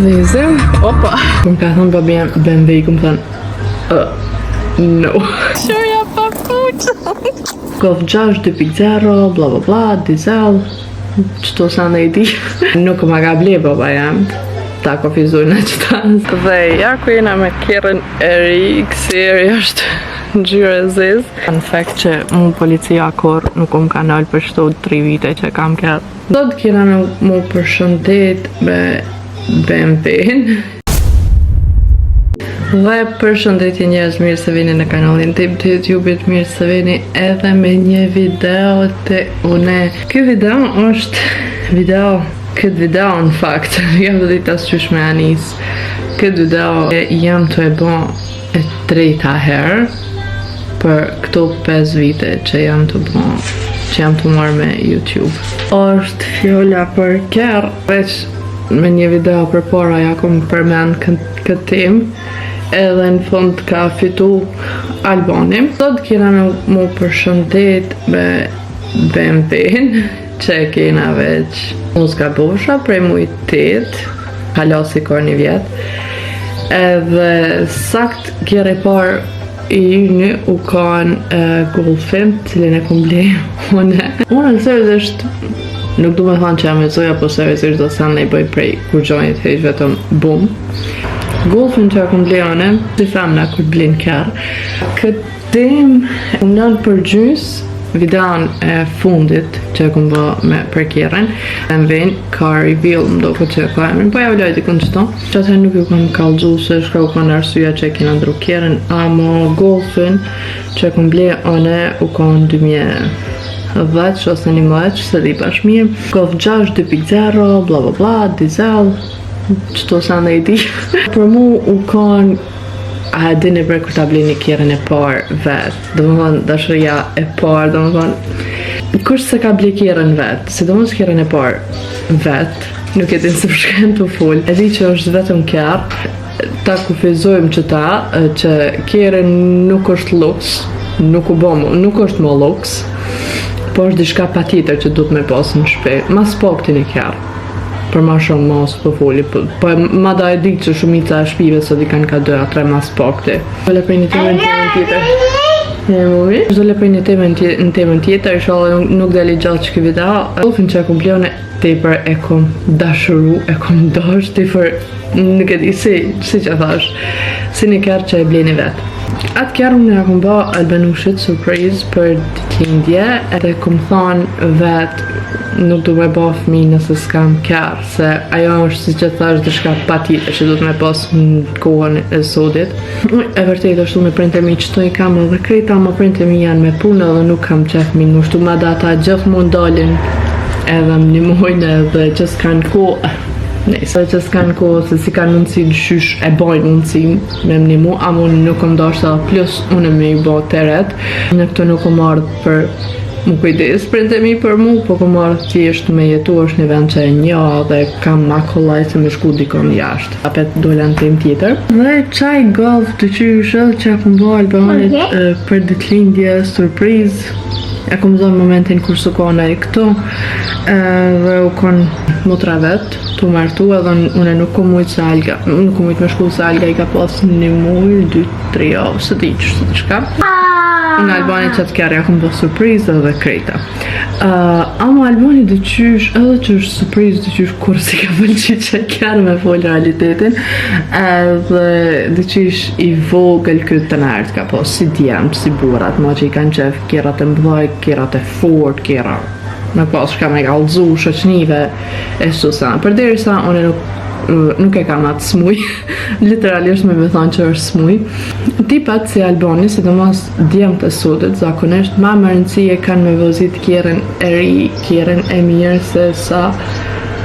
Zezim, opa. Më ka thënë babia BMW, këmë thënë, no. Shoja pa fuqë. Golf 6 2.0, bla bla bla, diesel, qëto sa në i di. Nuk më ka ble baba jam, ta kofizojnë në qëta. Dhe ja ku jena me kjerën e ri, kësiri është gjyre zez. Në fakt që mu policia kur nuk më ka nalë për shto 3 vite që kam kjerë. Do të kjena me mu përshëndet me BMW-n. Dhe përshëndetje njerëz, mirë se vini në kanalin tim të YouTube-it, mirë se vini edhe me një video të une. Këtë video në fakt, jam të ditë asë qysh me anis. Këtë video jam të e bon e treta herë për këto 5 vite që jam të bon, që jam të marrë me YouTube. Është fjolla për kjerë, veç me një video për para ja kom përmen këtë tim, edhe në fund ka fitu Albani. Sot kena me mu përshëndet me BMW-n, që kena veç muzika bosha prej mujt 8, kalasi kër një vjet. Edhe sakt kjere par i një u kanë Golfin, cilin e kom ble une. Unë në sërës është, nuk du me thonë që jam e zoja, po servisisht do sa në i bëj prej kur gjonjit hejsh vetëm bum. Golfin që akum bleone, si femna kur blin kërë. Këtim unë nënë për gjys, videon e fundit që akum bë me për kjerën, e në vejnë ka reveal më do këtë që ka emrin, po ja vëlloj t'i kënë qëto. Që atër nuk ju kam kalëgju se shka u kanë arsuja që e kina ndru kjerën, ama Golfin që akum bleone u kanë 2010 ose 11, se di pash mirë. Golf 6 2.0, bla bla bla, diesel, qëto sa në i di. Për mu u kanë, a dini për kur ta blini kjerën e parë vetë, do më thonë dashëria e parë, do më thonë, kush se ka bli kjerën vetë, sidomos kjerën e parë vetë, nuk e din se përshken të full, e di që është vetëm kjerë, ta kufizojmë që ta, që kjerën nuk është luks, nuk është më luks, po është diçka pa tjetër që du të me pasë në shpe, mas po këti një kjerë, për ma shumë mos për foli, po ma da e ditë që shumica e shpive sot i kanë ka 2-3 mas po këti. Zole për një temën tjetër. Zole për një temën tjetër, ishallah nuk dhe li gjallë që këtë video. Golfin që e kom bleone tepër e kom dashuru, e kom dosh, tepër nuk e di si që thash, si një kjerë që e bleni vetë. Atë kjerë unë e kom ba Albanushit surprise për ditëlindje, edhe kom thonë vetë nuk du me ba fëmi nëse s'kam kjerë, se ajo është si që thash dëshka pa tjetër që du të me pas në kohën e sotit. E vërtet është du me printe mi qëto i kam edhe krejta, ma printe mi janë me punë edhe nuk kam qef mi ngushtu, ma da ta gjithë mund dalin edhe më një mojnë edhe që s'kan kohë. Nëse që s'kan kohë, se si kanë mundësi në shysh e bajnë mundësi me më një mu, a unë nuk më dashta plus unë me i bo të ret. Në këto nuk më ardhë për më kujdes printe mi për mu, po më ardhë thjesht me jetu është një vend që e një dhe kam ma kollaj se me shku dikon jashtë. Apet dole në tem tjetër. Dhe qaj golf të qyshë që akum bo Albanit për ditëlindje surprise. E kom zonë momentin kur su kone i këto dhe u konë motra vetë të martu edhe une nuk kom mujtë se Alga, nuk kom mujtë me shku se Alga i ka pas një mujë, 2-3 javë, së di që të shka. Unë Albani që të kjerë ja kom po surprise edhe krejta. Ama Albani dhe qysh, edhe që është surprise dhe qysh kur si ka pëlqy që kjerë me folë realitetin, edhe dhe qysh i vogël këtë të nërtë ka po, si djemë, si burat, ma që i kanë qef kjerat e mbëdhaj, kjerat e fort, kjerat me pas shka me galëzu, shoqnive e susa. Për deri sa, unë nuk e kam atë smuj, literalisht me thonë që është smuj. Tipat si Albani, si të mos djemë të sotit, zakonisht, ma më rëndësie kanë me vëzit kjerën e ri, kjerën e mirë, se sa,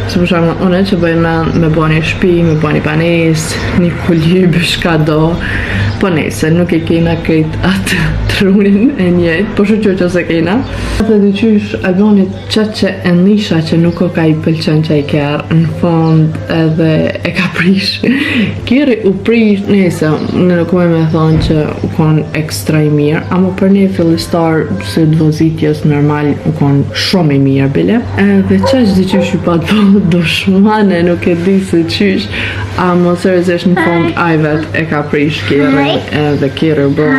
si për shumë, unë që bëjmë me bo një shpi, me bo një panes, një kuljybë, shka do, Po nejse, nuk e kena krejt atë trunin e njëjtë, po shoqyr që se kena. Dhe dyqysh Albani qatë që e nisha që nuk o ka i pëlqen që i kërë, në fond edhe e ka prish. Kjeri u prish, nejse, në nuk me thonë që u konë ekstra i mirë, ama për ne fillistar së dvozitjes normal u konë shumë i mirë bile. Dhe qash dyqysh i pat po dushmane, nuk e di se qysh, ama seriozisht në fond ajvet e ka prish Kjeri. Dhe Kjeri u bo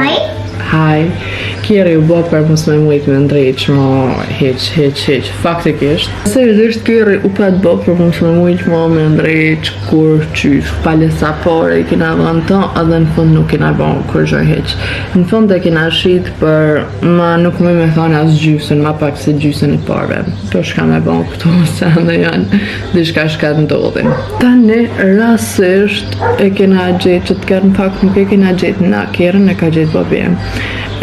Kjeri u bo për mos me mujt me ndrejq mo heq faktikisht seriozisht Kjeri u pat bo për mos me mujt mo me ndrejq kur qysh palesapore i kina dhënë të edhe në fund nuk kina bo kur gjoj heq në fund e kina shit për ma nuk me thonë as gjysën ma pak se gjysën i parve për shka me bo këtu se ndë janë dishka shka të ndodhin tani rasisht e kina gjetë që të kërë në pak nuk e kina gjetë na Kjerin e ka gjetë bobjen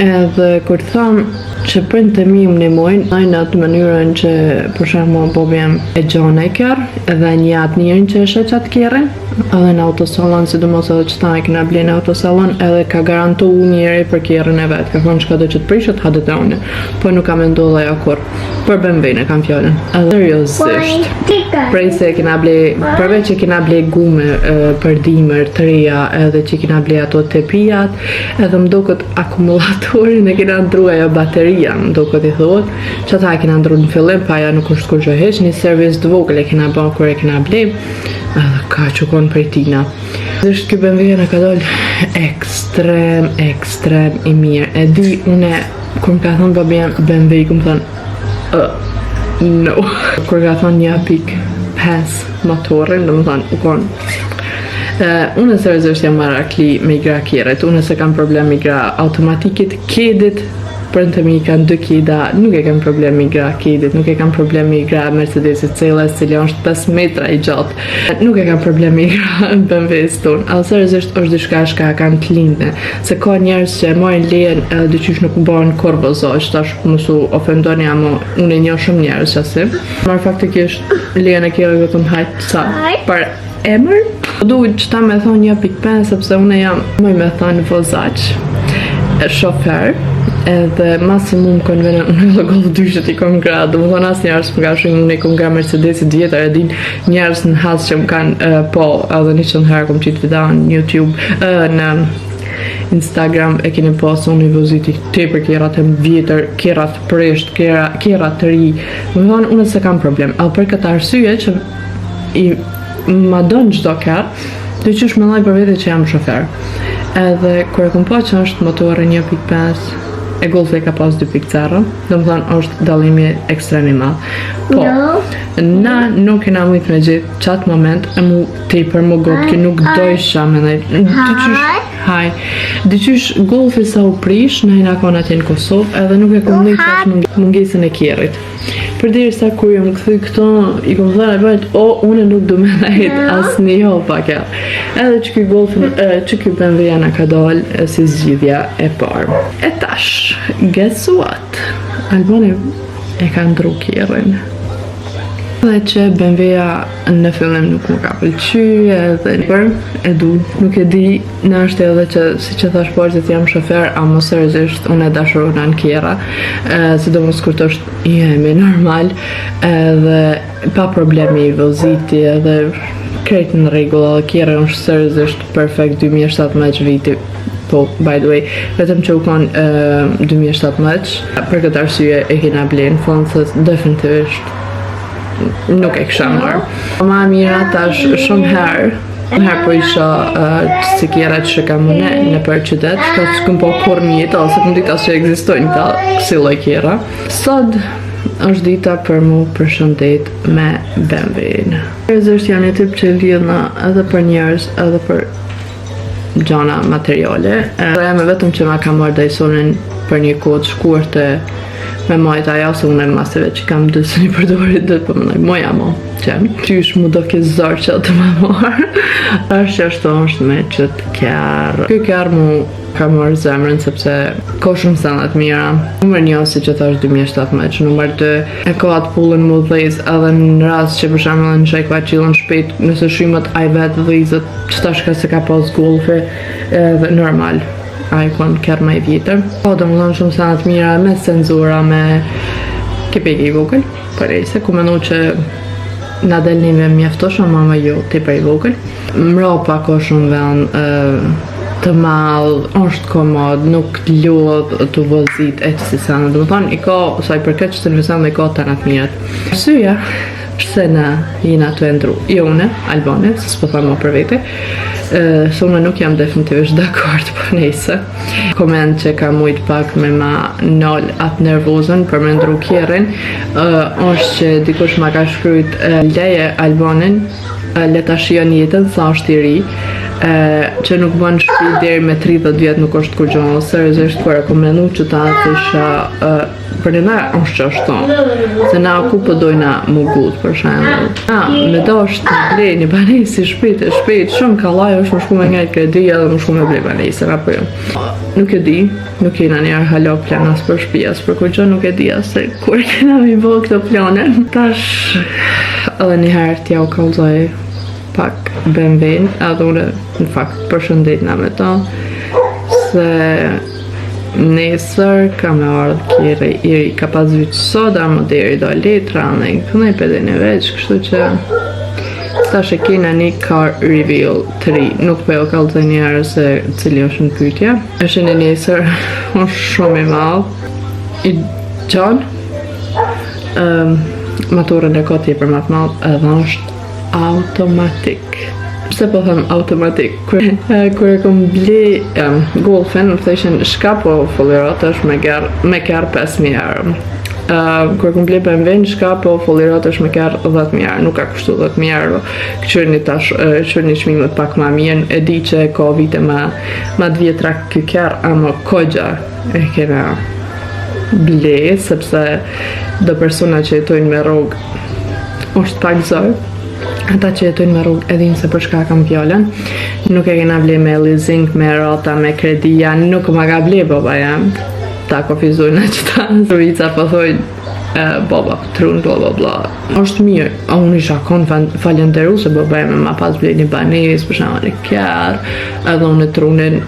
edhe kur thëmë që prindë të mi më nimojnë, në atë mënyrën që për shembull bobjem e gjone e kërë, edhe një atë njërin që është qatë Kjerin, edhe në autosalon, sidomos edhe që ta e këna bli në autosalon, edhe ka garantu njëri për Kjerin e vetë, ka thonë që ka do që të prishet, hadë të une, po nuk ka me ndodhe ja kur, për BMW-n e kam fjallin. Edhe seriozisht, prej se kena ble, përveç që kena ble gume për dimër të reja, edhe që kena ble ato tepijat, edhe më duket akumulatorin e kena ndruaj bateria, më duket i thot, që ata e kena ndru në fillim, pa ja nuk është kur që heq, një servis të vogël e kena ba kur e kena ble, edhe ka që konë prej tina. Dështë kjo BMW në ka dollë ekstrem i mirë. E di, une, kur më ka thonë babjem BMW, ku më thonë, no. Kur ka thonë 1.5 motorin, dhe më thonë, u konë. Unë seriozisht jam marrë akli me i gra Kjerit, unë se kam problem me i gra automatikit, kedit, prënë të mi kanë 2 kida, nuk e kam problem me i gra kedit, nuk e kam problem me i gra Mercedesit Celes, cili është 5 metra i gjatë, nuk e kam problem me i gra BMW-s tonë, alë seriozisht është diçka shka kanë të lindne, se ka njerës që e mojnë lejen dyqysh nuk bëhen korbozoj, që tash mësu ofendoni, ama unë e një shumë njerës që asim. Marë faktikisht lejen e Kjerit vetëm hajtë sa për emër, duhet që ta me thonë 1.5, sepse unë jam mëj me thonë vozaq, shofer, edhe maksimum kënë vene unë e Golf 2 që t'i kom gra, dhe më thonë asë njerës më ka shumë unë e kom gra Mercedesit vjetër, e din njerës në hasë që më kanë po, edhe një që në herë kom qitë videa në YouTube, në Instagram e keni pasë unë i voziti te për kjerat e vjetër, kjerat presht, kjerat të ri, më thonë unë se kam problem, alë për këtë arsye që i ma donë gjdo kërë, dhe qysh me laj për vete që jam shofer. Edhe kër e kom po që është motorin 1.5, e Golf e ka pas 2.0, dhe më thonë është dalimi ekstrem i madh. Po, na nuk kena mujt me gjithë qatë moment, e mu tepër mu gotë, ki nuk dojsha me nej. Dyqysh Golfi sa u prish, na i nakon atje në Kosovë, edhe nuk e kom një qash mungesën e Kjerit. Për diri sa kur jam këthy këto, i kom thënë albajt, une nuk du me najt asë një hopa kja. Edhe që kjo Golfin, që kjo BMW na ka dalë si zgjidhja e parë. E tash, guess what? Albani e ka ndru Kjerin. Dhe që BMW-a në fillim nuk më ka pëlqy edhe për e du, nuk e di në është edhe që si që thash por që jam shofer, ama seriozisht unë e dashurona në Kjera, sidomos kur të është jemi normal, edhe pa problemi i voziti edhe krejt në rregull, edhe Kjera është seriozisht perfekt 2017 viti. Po, by the way, vetëm që u konë 2017, për këtë arsye e kena blenë, fond se definitivisht nuk e kësha marrë. Ma mira tash shumë herë po isha si Kjera që kam mëne në për qytet, ka që këm po kur një jetë, ose këm dita që egzistojnë ta kësilloj Kjera. Sot është dita për mu përshëndet me BMW-n. Seriozisht janë një tip që lidhna edhe për njerës, edhe për gjana materiale. Jam vetëm që ma ka marrë Dysonin për një kohë të shkurtë me majt aja, se unë e maseve që kam dësë një përdorit dhe për mënoj, moja mo, që qysh mu do ke zarë që të më marë, është që është me që të kjarë. Kjo kjarë mu ka marrë zemrën sepse ka shumë sanat mira. Numër 1, si që thash 2017, numër 2, e ka atë pullën mu dhejz edhe në rast që për shembull në shaj ka qilën shpejt, nëse shimët aj vetë dhejzët, që tash ka se ka pas golfe, edhe normal, aj kon kërë ma i vjetër. Po, do më thonë shumë sanat mira me cenzura, me kepeke i vogël, përrejse, ku menu që na delnive mjaftoshëm, mama jo, ti për i vogël. Mrapa ka shumë vend, të malë, është komod, nuk lodh të vozit e që si sanë. Dhe më thonë, i ka, sa i përket që të nëvisan dhe i ka të natë mirët. Syja, se në jena të endru, jo une, Albane, se s'po thamë për vete, se une nuk jam definitivisht dakord për nejse. Koment që ka mujt pak me ma nol atë nervozën për me ndru kjerin, është që dikush ma ka shkryt leje Albanin, leta shion jetën, sa është i ri, që nuk bën shtëpi deri me 30 vjet nuk është kur gjë, seriozisht kur e kam menu që ta thësha për ne është që është tonë, se na ku po dojna mu gut për shembull. Me dosht të blej një banesi shpejt, shumë kallaj është më shku me ngajt kredi edhe më shku me blej banesën, apo jo. Nuk e di, nuk jena njerë halo planas për shtëpias, për kur gjë nuk e di se kur kena mi bo këto plane. Tash edhe njëherë t'ja u kallzoj pak BMW-n, edhe unë në fakt përshëndetna me to, se nesër ka me ardhë kjeri iri ka pas vyqë soda, më deri do letra, në kënë i pedin e veç, kështu që tash e kena një car reveal 3, nuk po jo kallëzë njerë se cili është në pytja. Është në nesër, është shumë i malë, i gjanë, motorën e ka tjepër më të malë, edhe është automatik. Pse po them automatik? Kur e kom ble Golfen, më thëshin shka po foliratesh me kjarë 5.000 euro. Kur e kom ble BMW-n, shka po foliratesh me kjarë 10.000 euro. Nuk ka kushtu 10.000 euro. Qërni qmimet pak ma mirën, e di që ka vite ma të vjetra kjo kjarë, ama kogja e kena ble, sepse do persona që jetojnë me rrugë është pak zërë. Ata që jetojnë me rrugë edhin se për shka kam fjallën, nuk e kena ble me leasing, me rata, me kredia, nuk ma ka ble baba jam. Ta kofizojnë që ta servica po thojnë, baba trun, bla bla bla. Është mirë, unë isha kon falenderu se baba jam ma pas ble një banes, për shama një kjarë, edhe unë trunin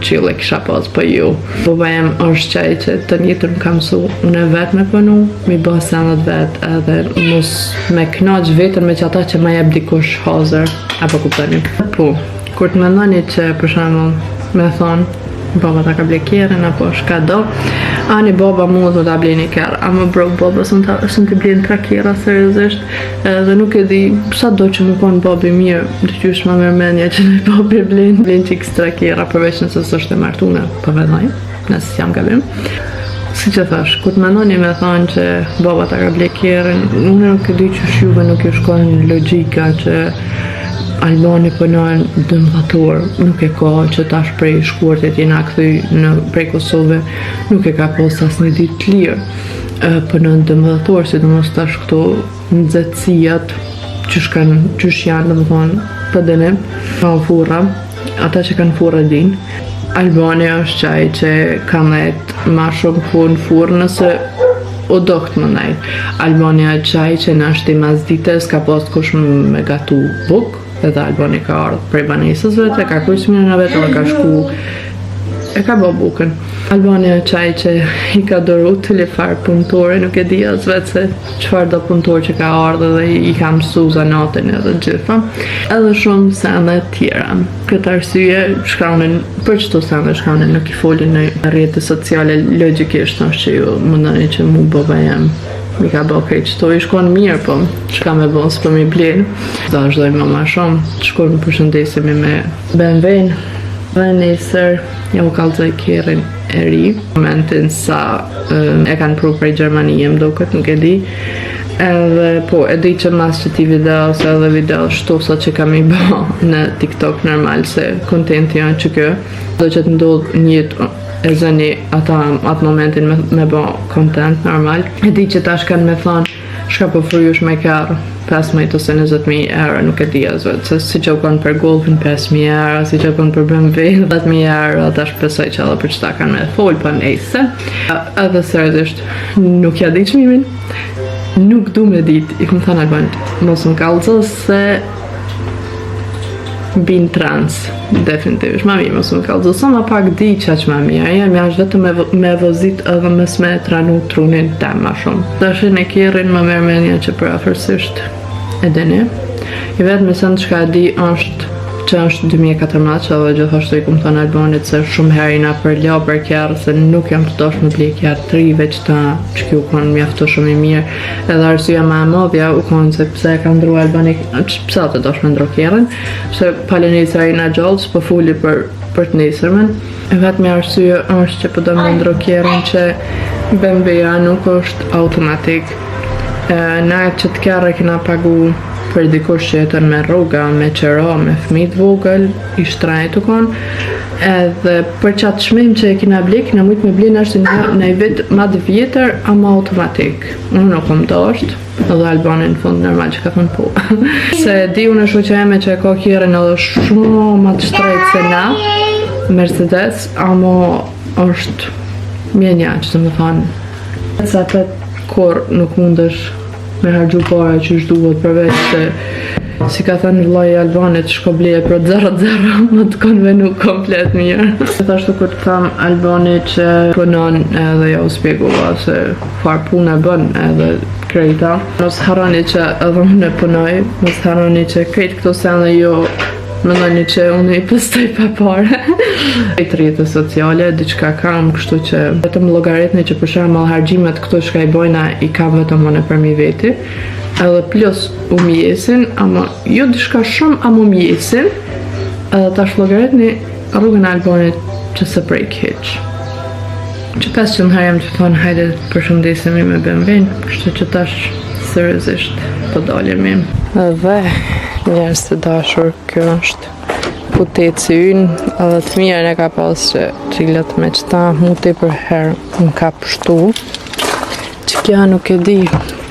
qile kisha pas për ju. Baba jam është qaj që të njëtër më kam su, unë e vetë me pënu, mi bëhë sanët vetë, edhe mos me knaq vetën me që ata që ma jeb dikush hazër, apo kuptani. Po, kur të mendoni që për shama me thonë, baba ta ka ble kjerën, apo shka do, ani baba mu do ta ble një kjerë, ama bro, baba sën të ble në 3 kjera, seriozisht, dhe nuk e di, sa do që më konë babi mirë, të qysh ma mërmenja që në babi ble që x 3 kjera, përveç nëse s'është e martune, përvedaj, nëse jam gabim. Si që thash, kur të mendoni me thonë që baba ta ka ble kjerën, unë nuk e di që shuve nuk ju shkojnë logika që Albani pënojnë dëmdhator, nuk e ka që tash prej shkuartit jena këthy prej Kosove, nuk e ka pos as një ditë të lirë. Pënojnë dëmdhator, si të mos tash këto nëzëtsijat qysh janë, dhe më thonë, për denim, ka në furra, ata që kanë furra din. Albani është qaj që ka nejtë ma shumë në furë nëse o dokt më nejtë. Albani është qaj që në është i mazdites, ka pos kush me gatu buk, edhe Albani ka ardhë prej banesës vetë, ka kujsminë në vetë, dhe ka shku, e ka bë bukën. Albani është qaj që i ka doru të lifar punëtore, nuk e di as vetë se qëfar do punëtor që ka ardhë dhe i ka mësu zanatin edhe gjitha. Edhe shumë sende tjera. Këtë arsye, shkaunin, për qëto sende shkaunin nuk i folin në rrjetet sociale, logikisht është që ju mundani që mu baba jem. Mi ka bëhë krejt qëto i shkon mirë, po që ka me bëhë së për mi blenë. Da është dojmë ma shumë, që shkon më përshëndesimi me BMW-n. Dhe nesër, ja u kallëzoj kjerin e ri. Momentin sa e kanë pru prej Gjermanije, më do këtë nuk e di. Edhe po, e di që mas që ti video, se edhe video shtosa që kam i bëhë në TikTok normal, se kontenti janë që kjo. Do që të ndodhë njët e zëni atë momentin me bo content normal. E di që tash kanë me thonë shka po frujush me kjarë 15 ose 20.000 euro, nuk e di asë, se si që u konë për Golfin 5.000 euro, si që u konë për BMW 10.000 euro, tash besoj që edhe për qëta kanë me folë për nejse. Edhe sërëdisht nuk ja di qmimin, nuk du me dit, i këmë thënë Albani, mos më kallëzo se bin trans, definitivisht, ma mi mos më kallëzo, sa ma pak di qaq ma mirë, jam jash vetëm me vozit edhe mes me tranu trunin tem ma shumë. Dashin e kirin më merë menja që për afërsisht e dini. I vetë me sënë që ka di që është 2014 që edhe gjithashtu i kumë thënë Albanit se shumë herë na për la për kjarë se nuk jam të dosh me bli kjarë 3 veç ta që kjo konë mjafto shumë i mirë edhe arsyeja ma e modhja u konë se pse e ka ndru Albani pse të dosh me ndru kjerën se pale njësër i na gjallës po fuli për të njësërmen e vetë me arsye është që po do me ndru kjerën që BMW-a nuk është automatik na që të kjarë e kina pagu për dikush që jetën me rruga, me qëra, me fmit vogël, i shtrajt u konë, edhe për qatë shmim që e kina blik, në mujtë me blinë është në i vit madhë vjetër, ama automatik. Unë nuk kom dosht, edhe Albani në fund normal që ka thënë po. Se di unë shoqja eme që e ka kjerën edhe shumë ma të shtrejt se na, Mercedes, ama është mjenja që të më thonë. Sa pet kur nuk mundësh me hargju pare që është duhet përveç se si ka thënë vllai i Albanit shko bleje për 0-0 më të konë venu komplet mirë. Thashtu kur të tham Albani që punon edhe ja u spjegova se farë punë e bën edhe krejta. Mos harroni që edhe unë e punoj, mos harroni që krejt këto sene jo mendoni që unë i pëstoj pa pare. E të rjetës sociale, diçka kam, kështu që vetëm llogaritni që për shembull harxhimet këto që i bojna i kam vetëm unë për mi veti. Edhe plus u mjesin, ama jo diçka shumë, ama u mjesin. Edhe tash llogaritni rrugën e Albanit që se prejk hiq. Që 500 herë jam që thonë hajde përshëndesemi me BMW-n, kështu që tash seriozisht po dalemi. Dhe njerëz të dashur, kjo është puteci ynë, edhe të mirën e ka pas që qilët me qëta muti për herë më ka pështu që kja nuk e di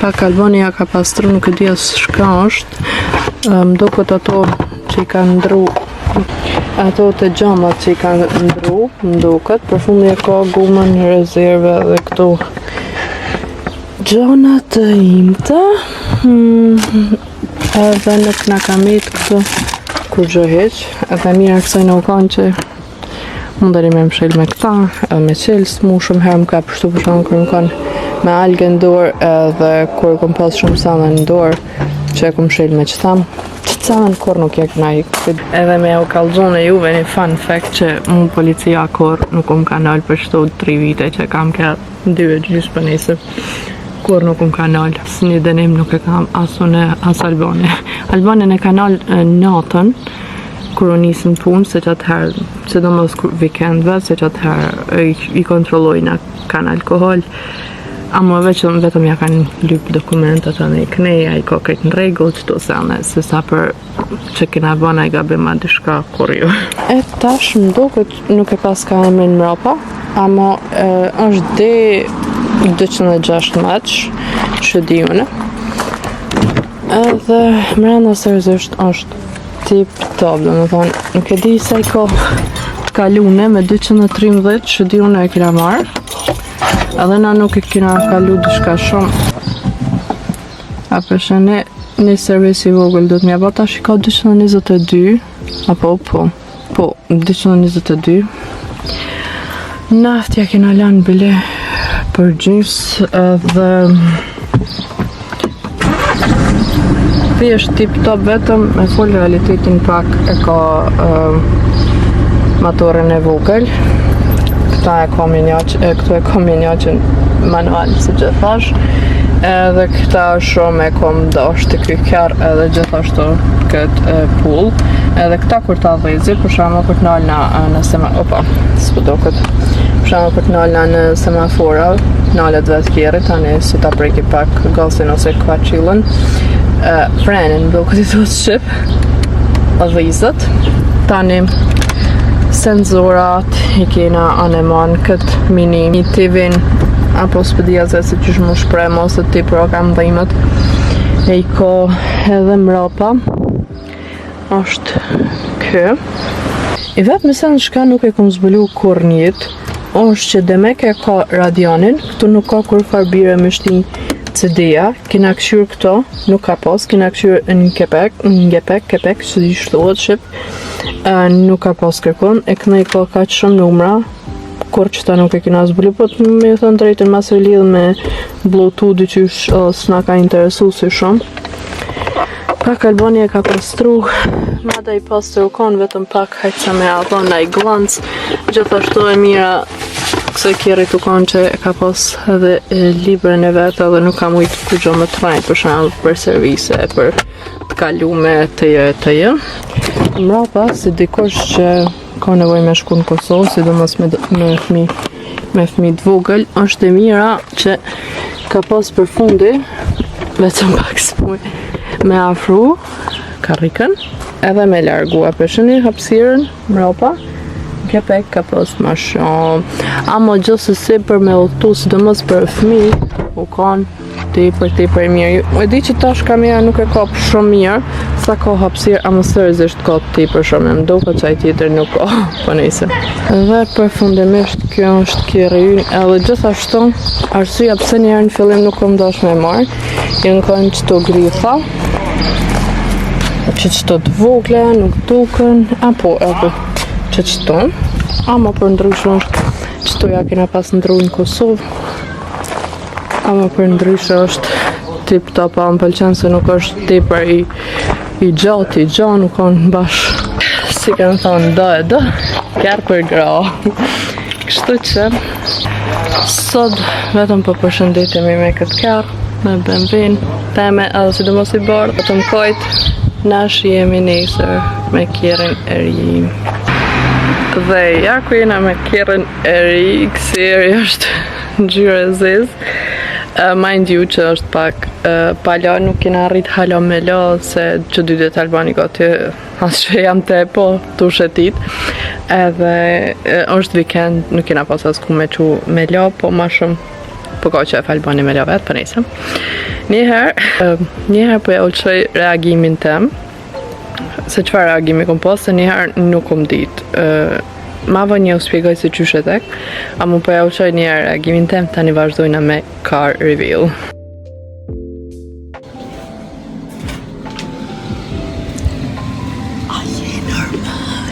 pak Albani ja ka pastru, nuk e di asë shka është më duket ato që i ka ndru ato të gjamat që i ka ndru më duket, për fundi e ka gumën, rezerve dhe këtu gjanat të imta edhe nuk nga ka mitë këtu kur gjë heq, edhe mirë kësaj në u kanë që mundari me mshel me këta, edhe me qelës mu shumë herë më ka pështu për shumë kërë më kanë me algë në dorë edhe kur kom pas shumë sanë në dorë që e kom mshel me qëta sanë kur nuk jek na ikë. Edhe me u kallëzone juve një fun fact që mu policia kur nuk kom kanal për shtu 3 vite që kam kërë 2 gjysë për njësë kur nuk um kanal, së një dënim nuk e kam asune as Albani. Albani në kanal natën, kur u nisën punë, se që atëherë, që do mos vikendve, se që atëherë i kontrollojnë kanë alkohol, ama vetëm ja kanë lypë dokumentat anë i kneja, i ka këtë në regull, që to sene, se sa për që kina bëna i gabim a dishka kur ju. E tash më do këtë nuk e pas ka emrin mrapa, ama është dhe 206 meq që di une edhe mrena seriozisht është tip top, dhe më thonë nuk e di se i ka të kalune me 213 që di une e kina marrë edhe na nuk e kina kalu dishka shumë a përshë një servisi vogël do të mja bata që ka 222 apo po 222 naftja kina lanë bile për gjysë edhe thjesht tip top vetëm me full realitetin pak e ka motorin e vogël këtu e ka minjaqën manual si që thash edhe këta shumë e kom dash të krykjar edhe gjithashtu këtë pull edhe këta kur ta dhezi për shama kur të nalna në për të nalna në semafora nalet vetë kjeri tani si ta preki pak gasin ose kvaçilën frenin do këtë i të shqip dhizët tani senzorat I kena aneman këtë mini TV-n apo s'pëdia se qysh më shprej mos të ti pro kam dhimet e I ka edhe mrapa është kë I vetë mësen shka nuk e kom zbulu kur njët është që demek e ka radianin këtu nuk ka kur farbire me shti CD-ja, kena këshyr këto, nuk ka pas, kena këshyr në kepek, që di shtohet shqip, nuk ka pas kërkon, e këna I ka kaq shumë numra, kur që ta nuk e kena zbulu, po të me thënë drejtën mas e lidhë me Bluetooth që s'na ka interesu si shumë. Pak Albania e ka pastru, mada I pastru kon, vetëm pak hajtë me avon I glans, gjithashtu e mira se kjeri të konë që e ka pas edhe librën e vetë edhe nuk kam ujtë për gjo më të rajnë për shumë për servise, për të kalu me tëjë. Mrapa, si dikosh që ka nevoj me shku në Kosovë, sidomos me fmi të vogël, është e mira që ka pas për fundi, vetëm pak s'muj, me afru karrikën, edhe me largua përshëni hapsirën mrapa, kepek ka pas ma shumë, amo gjithsesi për me udhtu, sidomos për fëmi, u kanë tepër mirë. E di që tash kamera nuk e ka shumë mirë, sa ka hapësirë, amo seriozisht ka tepër shumë, më duket çaj tjetër nuk ka, po nejse. Dhe përfundimisht kjo është kjeri ynë, edhe gjithashtu arsyeja pse një herë në fillim nuk kom dash me marr, janë kanë çto grifa, që çto të vogla nuk duken, apo që qëto, ama për ndryshë është qëtoja kena pas ndru në Kosovë, ama për ndryshë është tip top, më pëlqen se nuk është tepër I gjatë, nuk kanë bashkë, si kanë thonë do, kërë për gra. Kështu që, sot vetëm për përshëndetemi me këtë kërë, me benvin, teme edhe sidomos I bardh, vetëm kojt, nash jemi nesër me kjerin e ri. Dhe ja ku jena me kjerën e ri, kësiri është ngjyrë e zezë. Mind you që është pak pala, nuk kena arrit hala me la, se që 2 ditë Albani gati, as që jam te po të shetit. Edhe është weekend, nuk kena pas as ku me qu me la, po ma shumë, po ka që e Albani me la vetë, për nejse. Njëherë po ja ullqoj reagimin tem, se qëfar reagimi kom pas, se njëherë nuk kom ditë. Ma vë një u spjegoj se qysh e tek, a mu po ja uqoj njëherë reagimin tem, tani vazhdojna me car reveal. A je normal?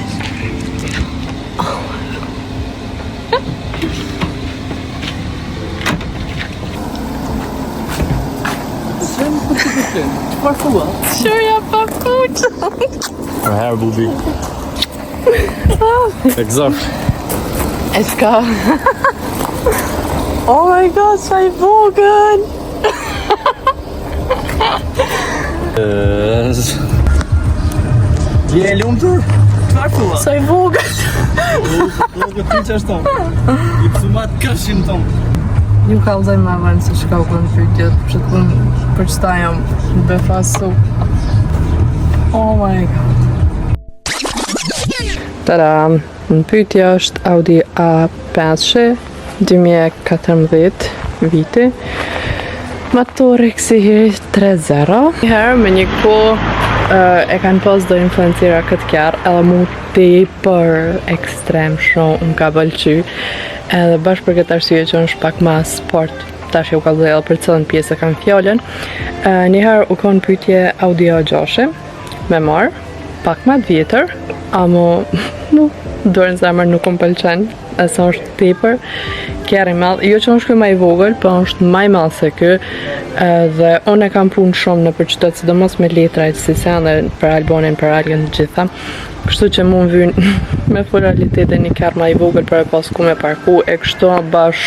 Qëfar thua? Shoja pa fuq. Her bubi. Exakt. E s'ka. Oh my god, sa I vogël. Je e lumtur? Çfarë thua? Sa I vogël. Do të piqesh ton. I psumat kashin ton. Ju kallëzoj ma vërnë se shka u kënë pytjet, që të kënë për qëta jam në befasu. Oh my god. Tada, në pytja është Audi A5 2014 viti. Motori kësihiri 3.0. Njëherë me një ko e kanë pas do influencira këtë kjarë, edhe mu tepër ekstrem shumë më ka pëlqy. Edhe bashkë për këtë arsye që është pak ma sport, tash u ka dhejë për cëllën pjesë e kam fjallën. Njëherë u konë pytje Audi A6 me marë, pak ma të vjetër, amo dorën zemër nuk më pëlqen, e sa është tepër, kjeri madhë, jo që është këj ma I vogël, po është ma I madhë se kë, dhe unë e kam punë shumë në për qytetë, sidomos me letra e si sen dhe për Albanin, për Algen të gjitha, kështu që mu më vynë me realitete një kjarë ma I vogël për e pas ku me parku, e kështu bash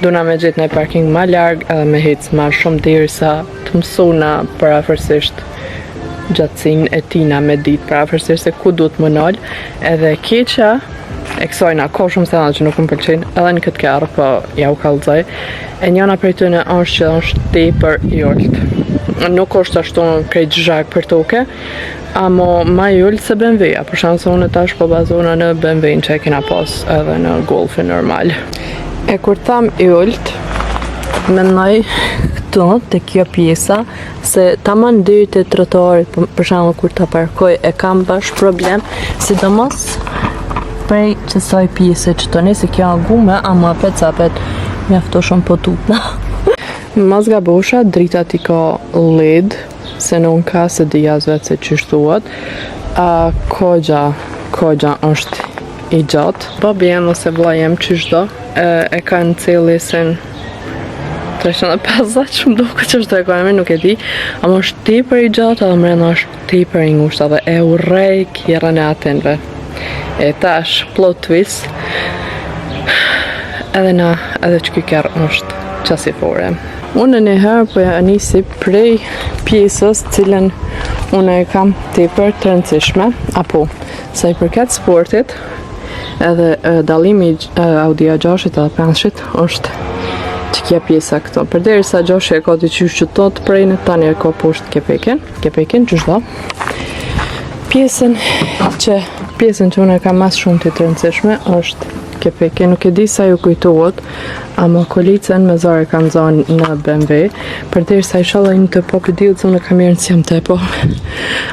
duna me gjithë në parking ma largë, edhe me hecë ma shumë deri sa të mësuna për afërsisht gjatësin e tina me ditë, pra afërsisht se ku duhet më nalë, edhe keqa e kësajna, ka shumë thella që nuk më pëlqejnë, edhe në këtë kërë, po ja u kallëzoj. E njëna prej tyne është që është tepër i ulët. Nuk është ashtu krejt zhak për toke, amo ma i ullë se BMW-a, për shkak se unë tash po bazona në BMW-n që e kena pas edhe në Golfin normal. E kur tham i ullët, mendoj këtu te kjo pjesa se tamam deri te trotuarit, për shembull kur ta parkoj e kam bash problem, sidomos prej kësaj pjese që të nëse kjo gume, ama apet mjafto shumë po tutna. Mas gabosha, dritat i ka LED, se nuk ka se dijas vetë se që shtuat. Kogja është i gjatë. Babien ose vlla jem qyshdo, e ka në celisin 350, shumë do këtë që është të ekonomi, nuk e di. Ama është tepër i gjatë, edhe mrena është tepër i ngushta dhe e urrej kjerën e atinve. E tash, plot twist, edhe që ky kjerë është qasifore. Unë në herë po ja nisi prej pjesës cilën unë e kam tepër të rëndësishme, apo sa i përket sportit, edhe dallimi Audi A6 edhe 5 është që kja pjesa këto. Përderisa 6 e ka të qysh që tot prej në tani e ka poshtë kepekin, që shdo. Pjesën që unë e kam mas shumë të rëndësishme është kepekin, nuk e di sa ju kujtohet, ama kolicën me zare kam zonë në BMW, përderisa inshallah një të po përdilë që unë kam mirë në jam të po.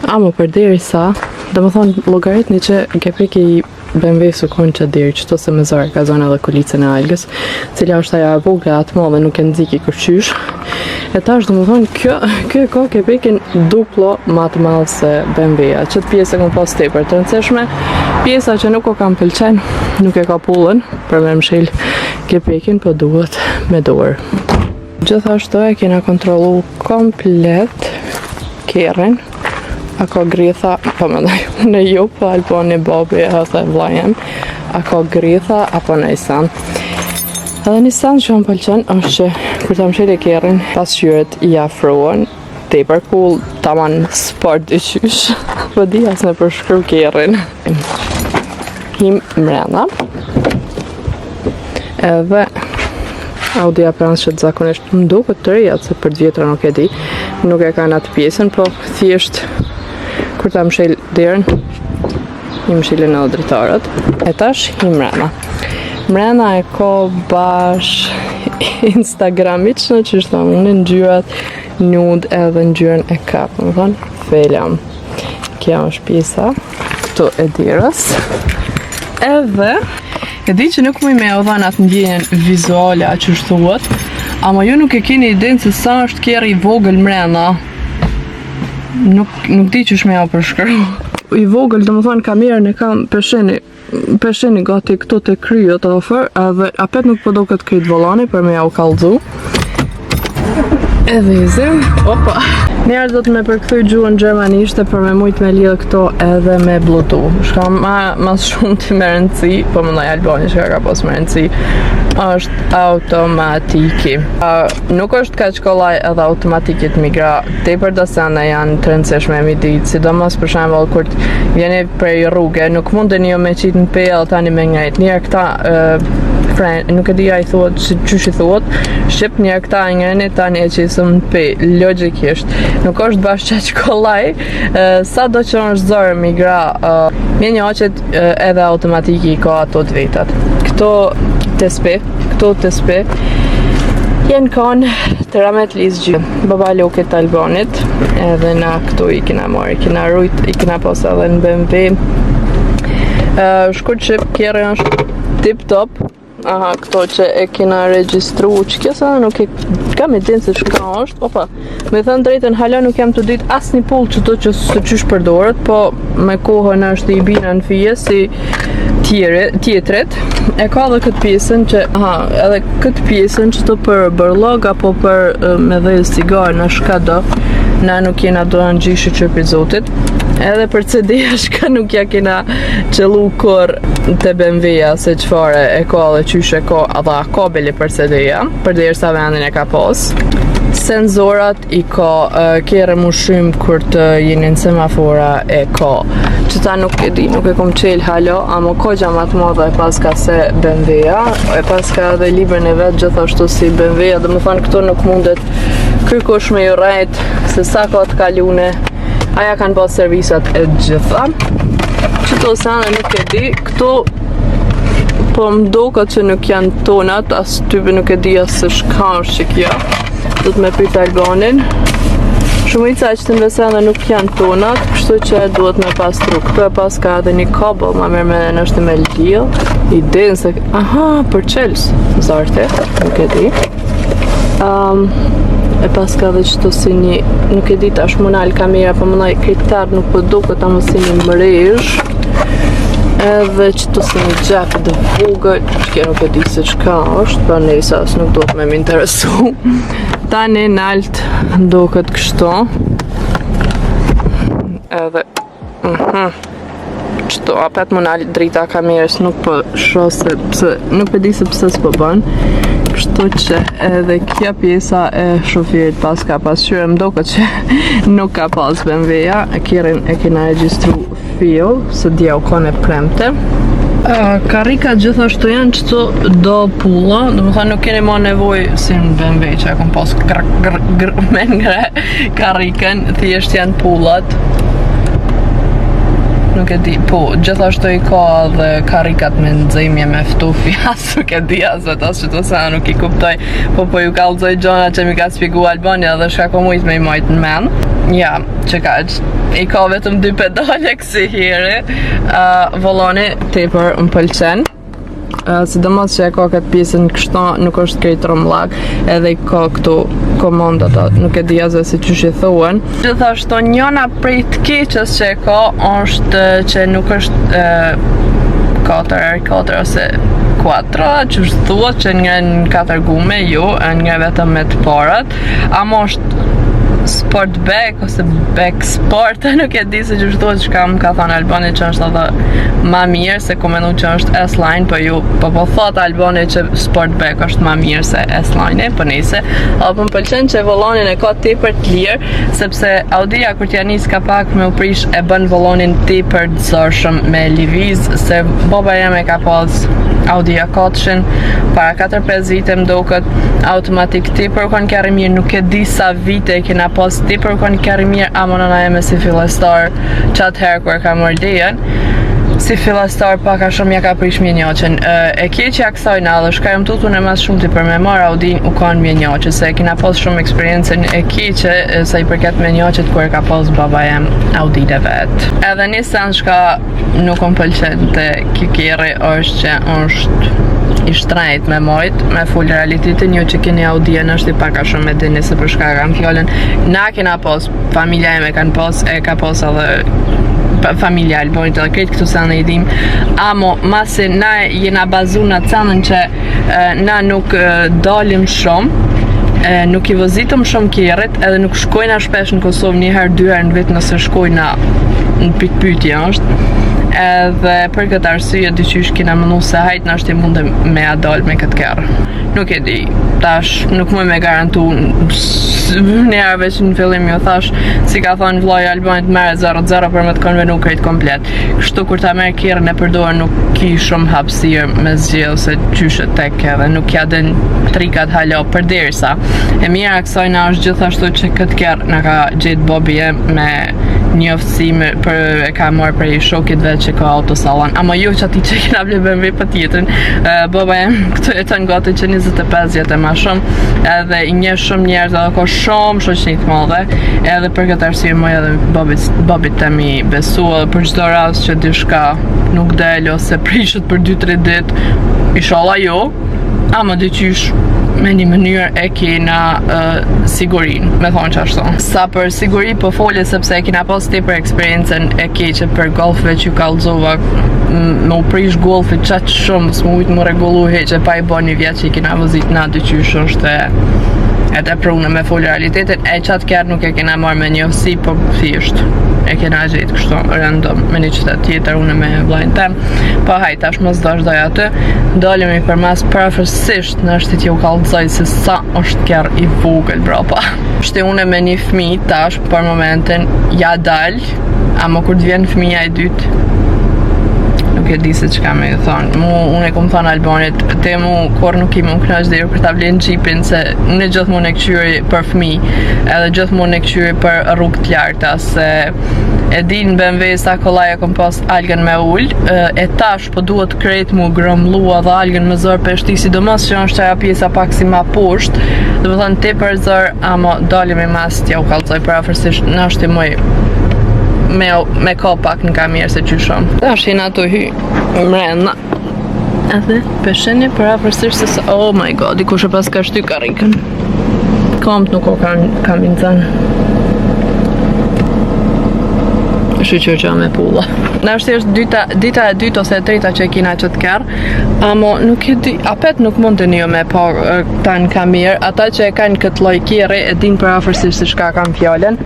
Ama përderisa, dhe më thonë logaritni që kepeki i BMW su konë që diri, qëto se me zare ka zonë edhe kolicën e algës, cilja është aja vogla atë më dhe nuk e nëziki kërqysh. E tash dhe më thonë, kjo e ka kepekin duplo ma të malë se BMW-a. Qëtë pjesë e kom pas tepër të rëndësishme, pjesa që nuk o kam pëlqen, nuk e ka pullën për me mshil kepekin, po duhet me dorë. Gjithashtu e kena kontrolu komplet kerrin. A ka gritha, po më ndaj, në ju, po alpo një babi e hëthe vlajem, a ka gritha, apo në isan. Edhe një sen që më pëlqen është që kur të mshil e kerrin, pasqyret i afruan, tepër cool, taman sport i qysh, po di as në përshkru kerrin. Him mrena, edhe Audi A5 që të zakonisht më duket të reja, se për 2 vjetra nuk e di, nuk e ka në atë pjesën, po thjesht kur ta mshil derën, i mshilin edhe dritarët. E tash him mrena. Mrena e ka bash Instagramit që që shtë unë në ngjyrat nude edhe në ngjyrën e kapë, më thonë, felam. Kja është pjesa, këtu e dirës. Edhe, e di që nuk më i me o dhanë atë ndjenjen vizuale a që shtuat, ama ju nuk e keni idenë se sa është kjerë i vogël mrena. Nuk di që shme ja përshkru. I vogël, dhe më thonë, kamerën e kam pesheni gati këto të kryot ofër, edhe apet nuk po do këtë kryt volani për me ja u kallëzu. Edhe i zim, opa. Njerë do të me përkthuj gjuhën gjermanishte për me mujt me lidhë këto edhe me Bluetooth. Shka mas shumë të më rëndësi, po më ndoj Albani që ka pas më rëndësi, është automatiki. Nuk është ka shkollaj edhe automatikit migra, tepër dosene janë të rëndësishme mi ditë, sidomos për shembull kur vjeni prej rrugë, nuk mundeni jo me qitë në pejë tani me njëjtë. Njerë këta nuk e di a i thuat, qysh i thuat, shqip njerë këta njëni tani e qisëm në pejë, logikisht. Nuk është bashkë që kollaj, sa do që është zorë migra, mje një oqet edhe automatiki ka ato të vetat. Këto të spe, jenë kanë të ramet lisë gjithë. Baba Luke të Albanit, edhe na këtu i kina marë, i kina rujt, i kina pas edhe në BMW. Shkurt qip, kjerë është tip top. Aha, këto që e kina registru, që kjo sa nuk e kam e dinë se shka është, opa, me thënë drejten, hala nuk jam të ditë asë një pull që to që së qysh përdorët, po me kohën është i bina në fije si tjetret, e ka dhe këtë pjesën që, edhe këtë pjesën që të për bërlog, apo për me dhe cigar në shka do, na nuk jena do në gjishë që për zotit, edhe për CD-a shka nuk ja kena qëllu kur të BMW-a se qëfare e ka dhe qyshe ka adha kabeli për CD-a, për dhe sa vendin e ka pas. Senzorat i ka kere mushim kur të jenin semafora e ka që ta nuk e di, nuk e kom qel halo, ama kogja ma të madhe e paska se BMW-ja, e paska edhe librin e vetë gjithashtu si BMW-ja, dhe më thanë këto nuk mundet kërkush me ju rajt, se sa ka të kalune, aja kanë pas servisat e gjitha. Qëto sene nuk e di, këto po mdoka që nuk janë tonat, as type nuk e di as se shka është që kja, do të me pyet Albanin. Shumica që të mbesene nuk janë tonat, kështu që duhet me pastru. Këtu e pas ka edhe një kabel, ma mirë me nështë me lidhë, i din se, aha, për qels, zarte, nuk e di. E pas ka dhe qëto si një, nuk e di tash munal kamera, po munaj kritar nuk po duke ta më si një mrejsh. Edhe qëto si një gjep dhe vogël, që kje nuk e di se qka është, pa nejsa as nuk do të me m'interesu. Tani nalt do këtë kështu. Edhe, qëto, apet më nalt drita kamerës nuk po shose, pëse, nuk e di se pëse s'po bën. Kështu që edhe kja pjesa e shoferit pas ka pasqyre, më do këtë që nuk ka pas BMW-ja, e kena regjistru fio, se dja u kone premte. Karika gjithashtu janë qëto do pulla, dhe më thënë nuk keni ma nevoj si në BMW që e kom pas me ngre karikën, thjesht janë pullat. Nuk e di, po, gjithashtu i ka dhe karikat me nëzimje me ftufi, as nuk e di asët, as që të sa nuk i kuptoj, po ju kalzoj gjona që mi ka spiku Albania dhe shka ko mujt me i majt në men. Ja, që ka i ka vetëm 2 pedale kësi hiri, volani tepër më pëlqen. Sidomos që e ka këtë pjesën kështu nuk është krejt rëmllak, edhe i ka këtu komandat, nuk e di asë si që shi thuan. Gjithashtu njëna prej të keqës që e ka është që nuk është 4x4 ose 4, që është thuat që nga në 4 gume, jo, nga vetëm me të parat, ama është Sportback ose Back Sport, nuk e di se që shtuat që kam ka thonë Albani që është edhe ma mirë se komenu që është S-Line, po thot Albani që Sportback është ma mirë se S-Line, po nejse, apo më pëlqen që volonin e ka tepër të lirë, sepse Audia kur t'ja nis ka pak me u prish e bën volonin tepër të zorshëm me liviz, se baba jeme ka pas Audia 400 para 4-5 vite më duket automatik tepër kanë kërë mirë, nuk e di sa vite kena pas tepër kanë kërë mirë, ama nëna jeme si filestar qatë herë kër ka mërë lejen, si filestar paka shumë ja ka prish mjenjaqen. E keqja kësaj na dhe shka jëm tutun e mas shumë të për me marë Audin u kanë mjenjaqe, se kena pas shumë eksperiencen e keqe sa i përket mjenjaqet kër ka pas baba jem Audin e vetë. Edhe një sen shka nuk më pëlqen të kikiri është që është i shtrejt me mojt, me full realitetin, jo që keni Audien është i paka shumë me dini se për shka kam fjallën. Na kena pas, familja e me kanë pas, e ka pas edhe familja Albonit edhe kretë këtu sa në i dim, amo masi na jena bazu në canën që na nuk dalim shumë, nuk i vëzitëm shumë kjerit, edhe nuk shkojna shpesh në Kosovë një herë, 2 herë në vit nëse shkojna në pytpytje është. Edhe për këtë arsye dyqysh kena mënu se hajt në është i mundë me adal me këtë kërë. Nuk e di, tash nuk më me garantu njerëve që në fillim ju thash, si ka thonë vllai Albanit merë 0-0 për me të konvenu krejt komplet. Kështu kur ta merë kjerën e përdojë nuk ki shumë hapësirë me zgjellë se qyshet tek edhe nuk ja den trikat halo për derisa. E mira kësajna është gjithashtu që këtë kjerë në ka gjetë Bobi me një oftësime për e ka marrë prej shokit vetë që ka autosalon, ama jo që ati që kena ble BMW për tjetën. Baba jem këtu jeton gati që 25 vjetë e ma shumë, edhe i një shumë njerëz edhe ka shumë shoqnit madhe, edhe për këtë arsye më edhe babit të mi besu, edhe për çdo rast që dishka nuk del ose prishet për 2-3 dit, inshallah jo, ama dyqysh me një mënyrë e kena sigurin, me thonë që ashtu. Sa për siguri po folje sepse e kena pas tepër eksperiencen e keqe për golfve që kalzova, me u prish golfit qatë shumë, s'mu ujtë më regullu heqe pa i bo një vjetë që i kena vëzit na dyqysh është edhe prunë me full realitetin, e qatë kjerë nuk e kena marrë me një si, po thjesht e kena gjetë kështu random me një qytet tjetër une me vllajën tem, po hajt tash mos doj aty, dalemi për mas përfërsisht në është që u kallëzoj se sa është kjerë i vogël brapa. Shte une me një fmi tash për momentin ja dal, Ama kur të vjen fëmija e dytë, nuk e di se çka me thonë. Unë e kom thonë Albanit, te mu kur nuk i më knaq dhe kur ta vlen xhipin se unë gjithmonë e kqyri për fëmijë, edhe gjithmonë e kqyri për rrugë të larta se e di në BMW sa kollaja kom pas algën me ull, e tash po duhet krejt mu grëmlua dhe algën me zër peshti, sidomos që është ajo pjesa pak si ma poshtë, dhe më thonë te për zër, ama dalim e mas t'ja u kalzoj për afërsisht në është i moj me ka pak në kamerë se qyshom. Dhe është jena të hy mrena. Edhe peshenje për afërsisht se oh my god, i kush e pas ka shty karikën. Kamt nuk o kam inëzën. Shqyqyr që me pulla. Në është dita e dytë ose e treta që e kina që të kërë, amo nuk e di, apet nuk mund të një me pa ta në kamerë, ata që e kanë këtë loj kjeri e din për afërsisht se shka kam fjallën.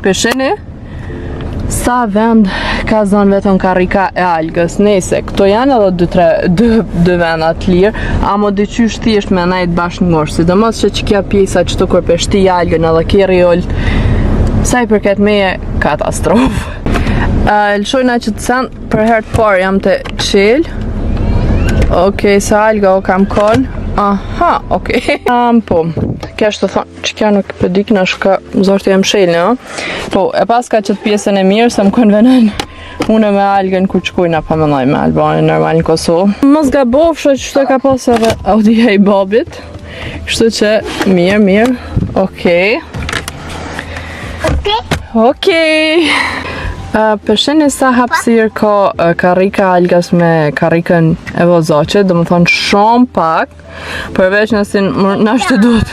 Pesheni, sa vend ka zonë vetën karika e algës, nese, këto janë edhe dy vendat lirë, amo dy qysh thjesht me najt bashkë ngosh, sidomos që kja pjesa që të kur peshti algën edhe kjeri ollë, sa i përket meje katastrofë. Lëshojna që të sen, për herë të parë jam të qelë. Okej, sa alga o kam konë. Aha, okej. Po, kështë të thonë, që kja nuk pëdik në shka mëzortë jem shelë, no? Po, e pas ka qëtë pjesën e mirë, se më konvenen une me algën ku qkujna pa më noj me Albanin, normal në Kosovë. Mos ga bofshë që të ka pas edhe audia i babit. Kështu që, mirë, okej. Okej. Pesheni sa hapsir ka karika algas me karikën e vozoqe, dhe më thonë shumë pak, përveç nësin nashtë të duhet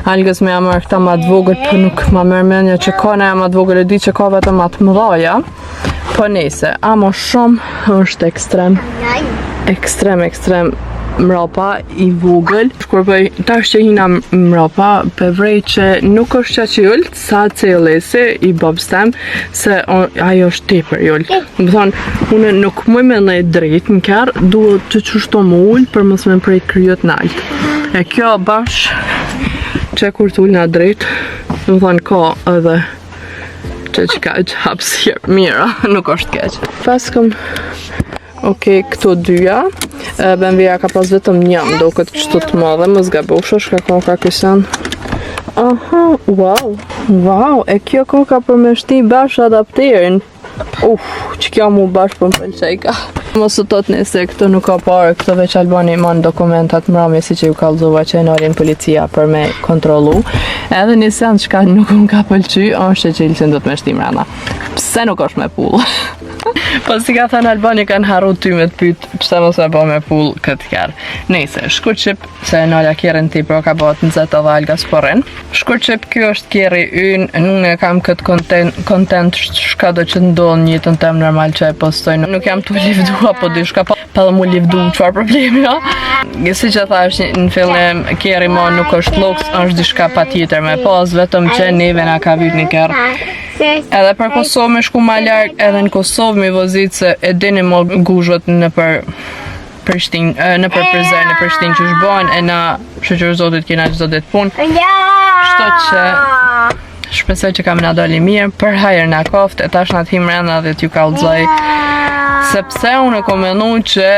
algas me amër këta ma të vogël, për nuk ma mërmenja që ka në ma të vogël, e di që ka vetëm ma të mëdhaja, po nese, amo shumë është ekstrem mrapa i vogël. Shkurbëj, tash që hina mrapa, përvrej që nuk është qa që jullë, sa cilësi i babstem, se ajo është tepër jullë. Më thonë, une nuk mëj me nejt drejt në kërë, duhet të qështo më ullë për mësë me prejt kryot në altë. E kjo bash, që kur të ullë në drejt, më thonë, ka edhe që ka që hapsir, mira, nuk është keq. Paskëm, okej, këto dyja, BMW-a ka pas vetëm njëm, do këtë kështu të madhe, më zgaboshë, shka koka kësan. Aha, wow, e kjo koka për me shti bash adapterin. Që kjo mu bash për më pëlqejka. Mos të tot nëse këto nuk ka parë, këto veç Albani man dokumentat mrami si që ju kalzova që e nalin policia për me kontrolu. Edhe një sen që nuk më ka pëlqy, është që cilësin do të me shti mrena. Pse nuk është me pull? Po si ka thënë Albani kanë haru ty me të pytë qëta mos me bo me pull këtë kjerë. Nejse, shkur qip, se nalja kjerën ti pro ka bot në zetë dhe alga sporin. Shkur qip, kjo është kjeri ynë, nuk e kam këtë kontent shka do që ndonë një të tem normal që e postojnë. Nuk jam të livdua, po dy shka pa dhe mu livdu qëfar problemi, jo? Si që thash në fillim, kjeri mo nuk është luks, është dishka pa tjetër me pas, vetëm që neve nga ka vyt një kjerë. Edhe për Kosovë me shku ma larg, edhe në Kosovë mi vozit se e dini mo guzhët në për Prishtinë, në për Prizren, në Prishtinë që shbojnë, e na shëqër zotit kina që zotit punë. Shto që shpesoj që kam nga doli mirë, për hajër nga koftë, e tash nga t'him renda dhe t'ju kalzoj. Sepse unë e kom menu që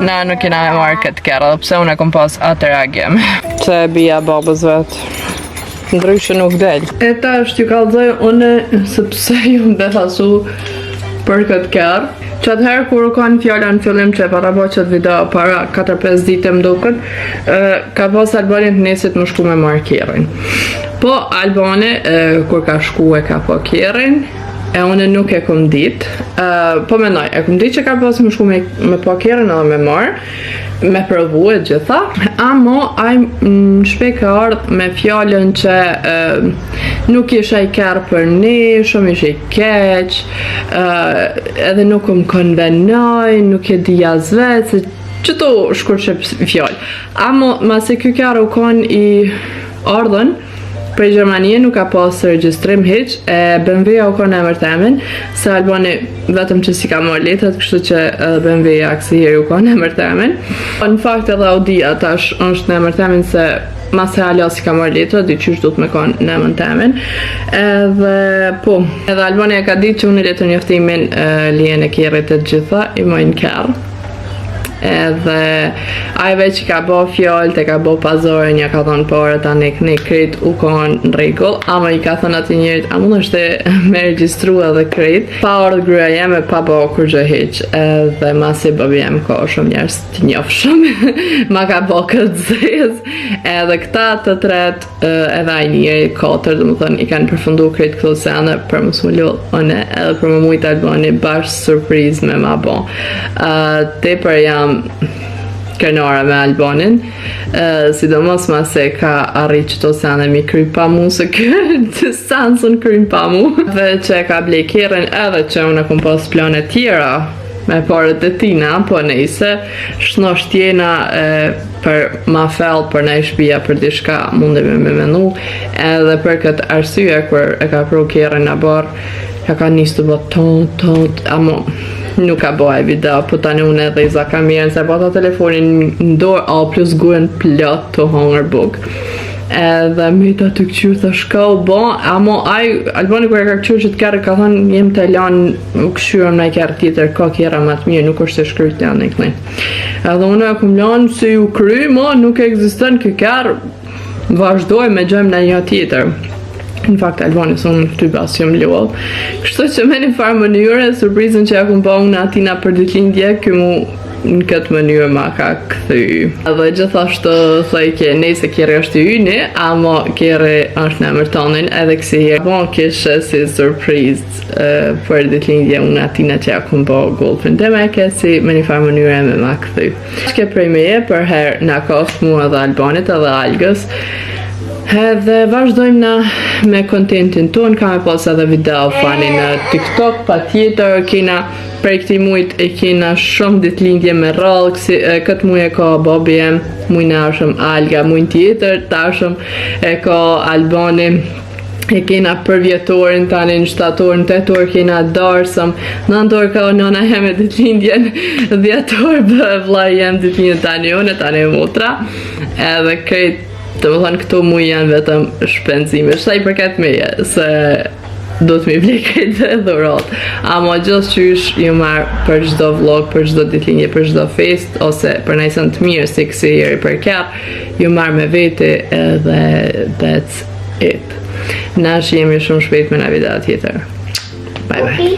na nuk kina e marrë këtë kera, dhe pse unë e kom pas atë reagim. Që e bia babës vetë. Ndryshë nuk del. E ta është ju kalzoj une sepse ju më befasu për këtë kërë. Që atëherë kur u kanë fjalla në fillim që e para bo qëtë video para 4-5 dite më duken, ka pas Albani të nesit më shku me marrë kjerin. Po Albani kur ka shku e ka po kjerin, e une nuk e kom dit. Po menoj, e kom dit që ka pas më shku me po kjerin edhe me marrë, me provu e gjitha, amo aj në shpej ka ardhë me fjallën që nuk isha i kërë për ne, shumë isha i keq, edhe nuk më konvenoj, nuk e di jazvet, se që to shkur që fjallë. Amo, mase kjo kërë u konë i ardhën, prej Gjermanie nuk ka pas regjistrim hiq, e BMW-a u konë emër temin, se Albani vetëm që si ka marrë letrat, kështu që BMW-a kësi heri u konë emër temin. Në fakt edhe Audia tash është në emër temin se mas e ala si ka marrë letra, dyqysh du të me konë në emën temin. Edhe po, edhe Albania ka ditë që unë letër njoftimin lijen e kjerit e gjitha, i mojnë kjerë. Edhe ai veç ka bo fjallë, te ka bo pazore, një ka thonë por tani këni kret u konë në rregull, ama i ka thonë ati njërit, a mund është me registru edhe kret, pa ardhë gruaja jeme, pa bo kur gjë heq, edhe masi babi jem ka shumë njerës të njofë shumë, ma ka bo këtë zez, edhe këta të tret, edhe ai njëri, 4, dhe më thënë, i kanë përfundu kret këto sene, për më smu lullë, edhe për më mujtë Albani bashkë surpriz me ma bo. Te për jam krenara me Albanin, sidomos ma se ka arrit qëto sene mi kry pa mu, se këtë sansën kry pa mu, dhe që ka blej kjerën edhe që unë kom pas plane tjera me parët e tina, po nejse, shnosht tjena për ma fell për ne shpia për dishka mundemi me menu, edhe për këtë arsye kër e ka pru kjerën në barë, ka njës të bët tot, amo nuk ka bëhe video, po tani unë edhe i zaka mirën, se bata telefonin në dorë, plus gurën plot të hongër buk. Edhe me ta të këqyrë të shka u bo, amo Albani kër e ka këqyrë që të kërë, ka thonë jem të lanë u këshyrëm në i kërë tjetër, ka kjera më të mirë, nuk është se shkryt të janë në kënej. Edhe unë e kum lanë se ju kry, ma nuk eksisten kë kërë, vazhdoj me gjëmë në një tjetër. Në fakt, Albani së unë të bas që më luall. Kështu që me një farë mënyre, surprizën që ja kum pa unë atina për ditëlindje, kë mu në këtë mënyrë ma ka këthy. Edhe gjithashtu thaj ke nejse kjeri është i yni, amo kjeri është në emër tonin, edhe kësi herë bon kishë si surprizë për ditëlindje unë atina që ja kum pa golfin. Dhe me kësi me një farë mënyre me ma këthy. Shke prej meje për herë në koftë mua dhe Albanit edhe Algës. Edhe vazhdojmë na me kontentin ton, kam e pas edhe video fani në TikTok, pa tjetër, kena prej këti mujt e kena shumë ditëlindje me rallë, këtë muj e ka Bobby em, muj në ashëm Alga, muj tjetër, tashëm e ka Albani, e kena për vjetorin, tani në 7 në 8 kena darsëm, 9 ka nëna jeme ditëlindjen, 10 vla jem ditëlindjen tani une, tani motra, edhe krejt të më thënë këto mu janë vetëm shpenzime, shta i përket meje, se do të mi blikajt dhe dhurat. Amo gjithë qysh ju marë për gjdo vlog, për gjdo ditlinje, për gjdo fest, ose për najsën të mirë, si kësi jeri për kjap, ju marë me vete edhe that's it. Nash jemi shumë shpejt me në video tjetër. Bye bye.